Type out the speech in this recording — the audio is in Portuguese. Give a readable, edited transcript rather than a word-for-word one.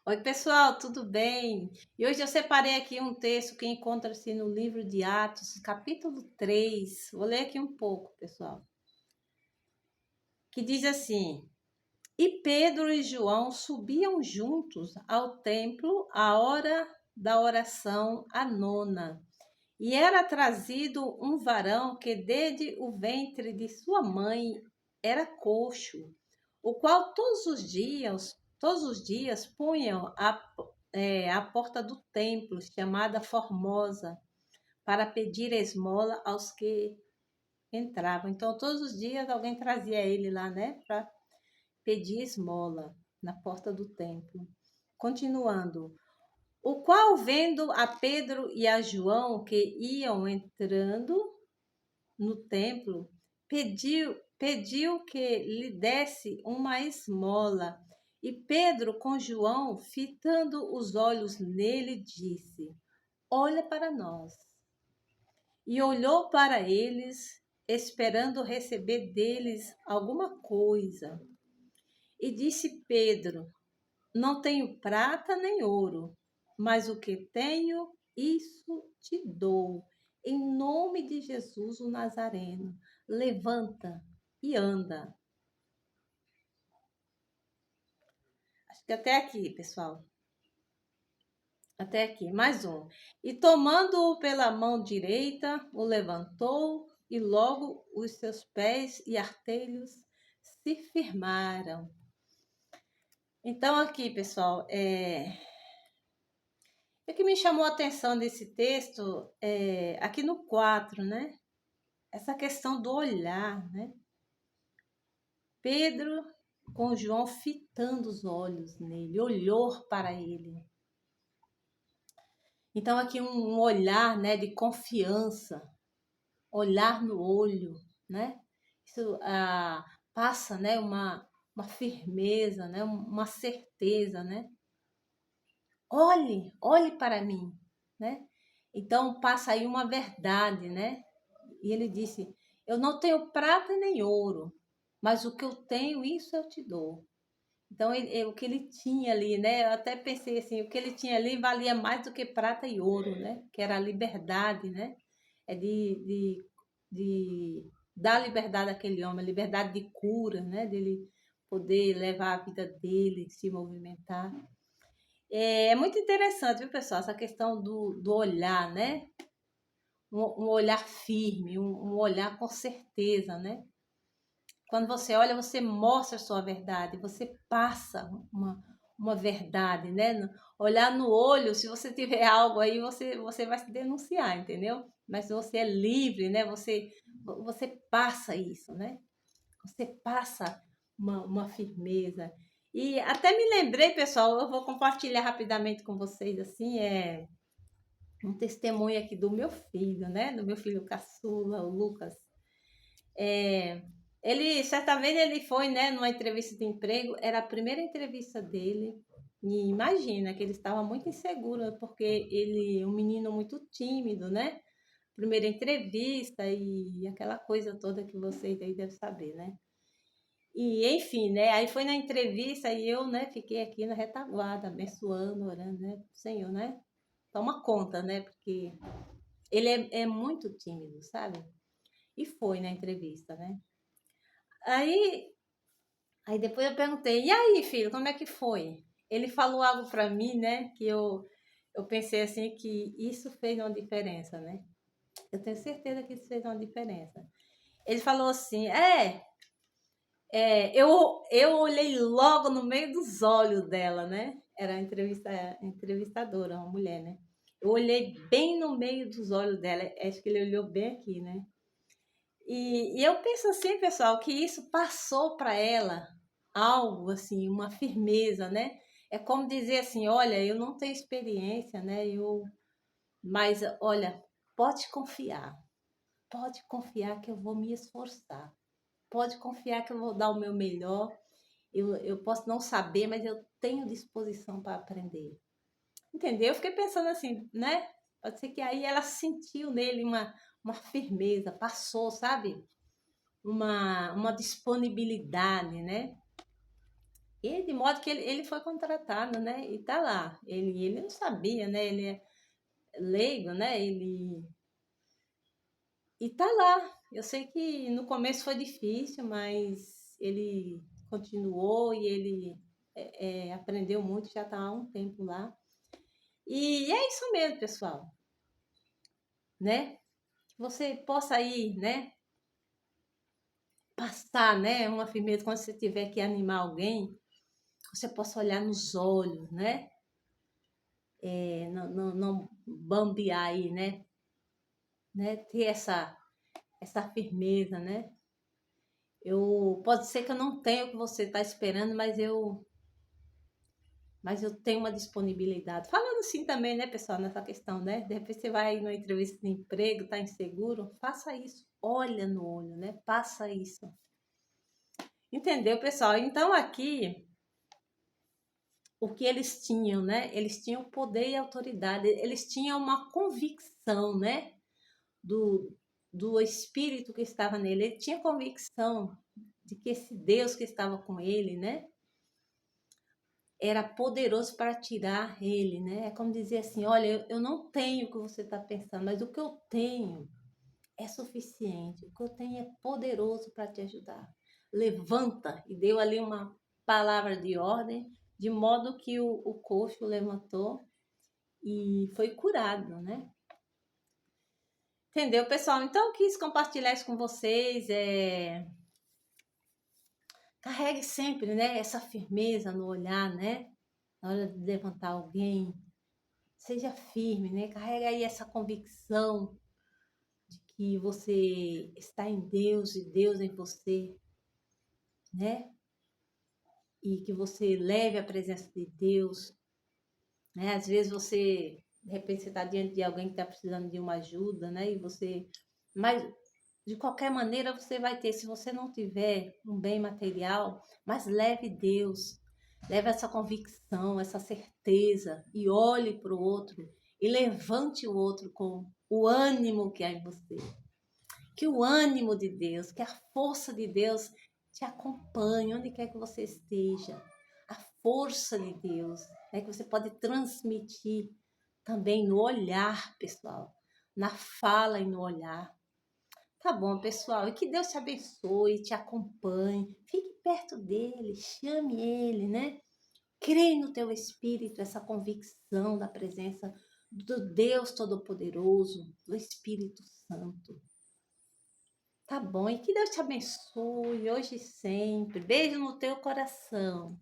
Oi, pessoal, tudo bem? E hoje eu separei aqui um texto que encontra-se no livro de Atos, capítulo 3. Vou ler aqui um pouco, pessoal. Que diz assim: E Pedro e João subiam juntos ao templo à hora da oração, a nona. E era trazido um varão que desde o ventre de sua mãe era coxo, o qual todos os dias punham à porta do templo, chamada Formosa, para pedir esmola aos que entravam. Então, todos os dias alguém trazia ele lá, né, para pedir esmola na porta do templo. Continuando, o qual, vendo a Pedro e a João que iam entrando no templo, pediu que lhe desse uma esmola. E Pedro, com João, fitando os olhos nele, disse: Olha para nós. E olhou para eles, esperando receber deles alguma coisa. E disse Pedro: Não tenho prata nem ouro, mas o que tenho, isso te dou. Em nome de Jesus o Nazareno, levanta e anda. Acho que até aqui, pessoal. Até aqui, mais um. E tomando-o pela mão direita, o levantou, e logo os seus pés e artelhos se firmaram. Então, aqui, pessoal, o que me chamou a atenção desse texto é aqui no 4, né? Essa questão do olhar, né? Pedro com João fitando os olhos nele, olhou para ele. Então aqui um olhar, né, de confiança, olhar no olho, né? Isso passa, né, uma firmeza, né, uma certeza, né? Olhe para mim, né? Então passa aí uma verdade, né? E ele disse: Eu não tenho prata nem ouro, mas o que eu tenho, isso eu te dou. Então, o que ele tinha ali, né? Eu até pensei assim, o que ele tinha ali valia mais do que prata e ouro, né? Que era a liberdade, né? É de dar liberdade àquele homem, a liberdade de cura, né? Dele poder levar a vida dele, se movimentar. É muito interessante, viu, pessoal? Essa questão do olhar, né? Um olhar firme, um olhar com certeza, né? Quando você olha, você mostra a sua verdade, você passa uma verdade, né? Olhar no olho, se você tiver algo aí, você vai se denunciar, entendeu? Mas se você é livre, né? Você passa isso, né? Você passa uma firmeza. E até me lembrei, pessoal, eu vou compartilhar rapidamente com vocês, assim, um testemunho aqui do meu filho, né? Do meu filho caçula, o Lucas. É, certa vez ele foi, né, numa entrevista de emprego, era a primeira entrevista dele, e imagina que ele estava muito inseguro, porque ele é um menino muito tímido, né? Primeira entrevista e aquela coisa toda que vocês aí devem saber, né? E enfim, né? Aí foi na entrevista e eu, né, fiquei aqui na retaguarda, abençoando, orando, né? Senhor, né? Toma conta, né? Porque ele é muito tímido, sabe? E foi na entrevista, né? Aí Aí depois eu perguntei, e aí, filho, como é que foi? Ele falou algo para mim, né, que eu pensei assim que isso fez uma diferença, né? Eu tenho certeza que isso fez uma diferença. Ele falou assim, eu olhei logo no meio dos olhos dela, né? Era a entrevistadora, uma mulher, né? Eu olhei bem no meio dos olhos dela, acho que ele olhou bem aqui, né? E eu penso assim, pessoal, que isso passou para ela algo assim, uma firmeza, né? É como dizer assim, olha, eu não tenho experiência, né? Mas olha, pode confiar que eu vou me esforçar, pode confiar que eu vou dar o meu melhor. Eu posso não saber, mas eu tenho disposição para aprender. Entendeu? Eu fiquei pensando assim, né? Pode ser que aí ela sentiu nele uma firmeza, passou, sabe? Uma disponibilidade, né? E de modo que ele foi contratado, né? E tá lá. Ele não sabia, né? Ele é leigo, né? E tá lá. Eu sei que no começo foi difícil, mas ele continuou e ele aprendeu muito, já está há um tempo lá. E é isso mesmo, pessoal, né? Que você possa ir, né? Passar, né? Uma firmeza quando você tiver que animar alguém, você possa olhar nos olhos, né? Não bambear aí, né? Ter essa firmeza, né? Pode ser que eu não tenha o que você está esperando, mas eu tenho uma disponibilidade. Falando assim também, né, pessoal, nessa questão, né? De repente você vai numa entrevista de emprego, tá inseguro, faça isso. Olha no olho, né? Faça isso. Entendeu, pessoal? Então aqui, o que eles tinham, né? Eles tinham poder e autoridade. Eles tinham uma convicção, né? Do espírito que estava nele. Ele tinha convicção de que esse Deus que estava com ele, né? Era poderoso para tirar ele, né? É como dizer assim, olha, eu não tenho o que você está pensando, mas o que eu tenho é suficiente. O que eu tenho é poderoso para te ajudar. Levanta, e deu ali uma palavra de ordem, de modo que o coxo levantou e foi curado, né? Entendeu, pessoal? Então, eu quis compartilhar isso com vocês. Carregue sempre, né, essa firmeza no olhar, né? Na hora de levantar alguém, seja firme, né? Carrega aí essa convicção de que você está em Deus e Deus em você, né? E que você leve a presença de Deus, né? Às vezes de repente, você está diante de alguém que está precisando de uma ajuda, né? Mas de qualquer maneira você vai ter, se você não tiver um bem material, mas leve Deus, leve essa convicção, essa certeza e olhe para o outro e levante o outro com o ânimo que há em você. Que o ânimo de Deus, que a força de Deus te acompanhe onde quer que você esteja. A força de Deus, né, que você pode transmitir também no olhar, pessoal, na fala e no olhar. Tá bom, pessoal. E que Deus te abençoe, te acompanhe. Fique perto dele, chame ele, né? Crê no teu espírito essa convicção da presença do Deus Todo-Poderoso, do Espírito Santo. Tá bom? E que Deus te abençoe hoje e sempre. Beijo no teu coração.